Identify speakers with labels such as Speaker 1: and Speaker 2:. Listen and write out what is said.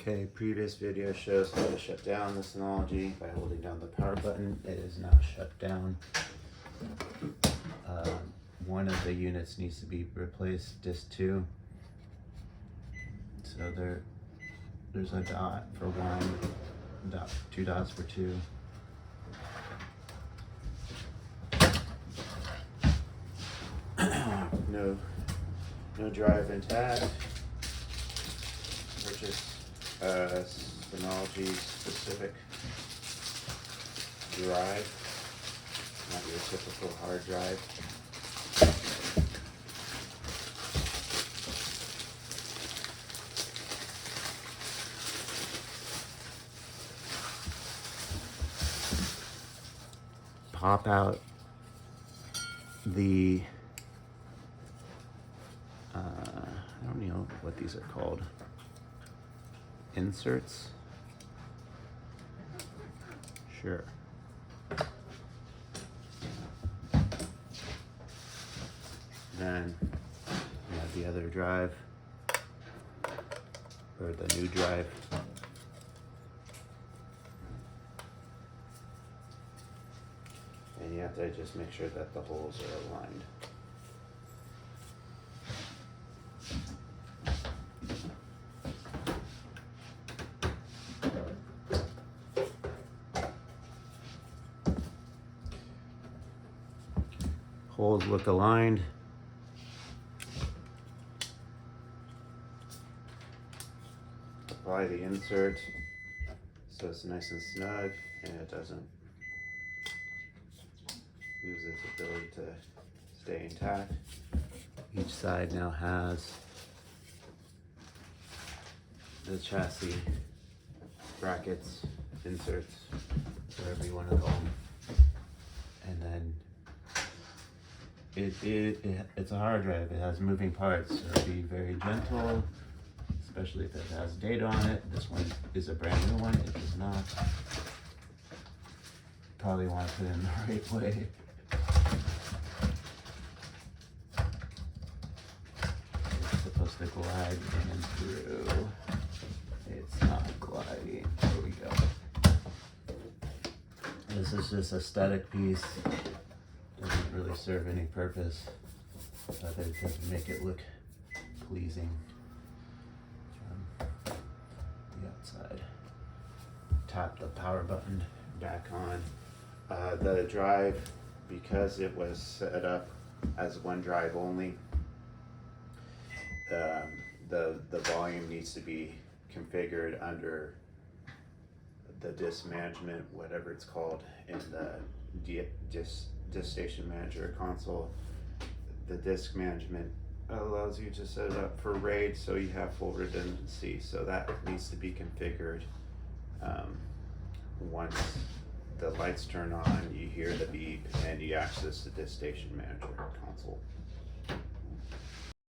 Speaker 1: Okay, previous video shows how to shut down the Synology by holding down the power button. It is now shut down. One of the units needs to be replaced, disk 2. So there's a dot for 1, dot, 2 dots for 2. No drive intact. Purchase Synology specific drive, not your typical hard drive. Pop out the I don't know what these are called. Inserts? Sure. Then you have the other drive, or the new drive. And you have to just make sure that the holes are aligned. Holes look aligned. Apply the insert so it's nice and snug and it doesn't lose its ability to stay intact. Each side now has the chassis brackets, inserts, whatever you want to call them. And then it's a hard drive. It has moving parts, so be very gentle, especially if it has data on it. This one is a brand new one. It does not. Probably want to put it in the right way. It's supposed to glide in and through. It's not gliding. There we go. This is just a static piece. Doesn't really serve any purpose other than to make it look pleasing from the outside. Tap the power button back on. The drive, because it was set up as one drive only, the volume needs to be configured under the disk management, whatever it's called, in the disk station manager console. The disk management allows you to set it up for RAID, so you have full redundancy. So that needs to be configured. Once the lights turn on, you hear the beep and you access the disk station manager console.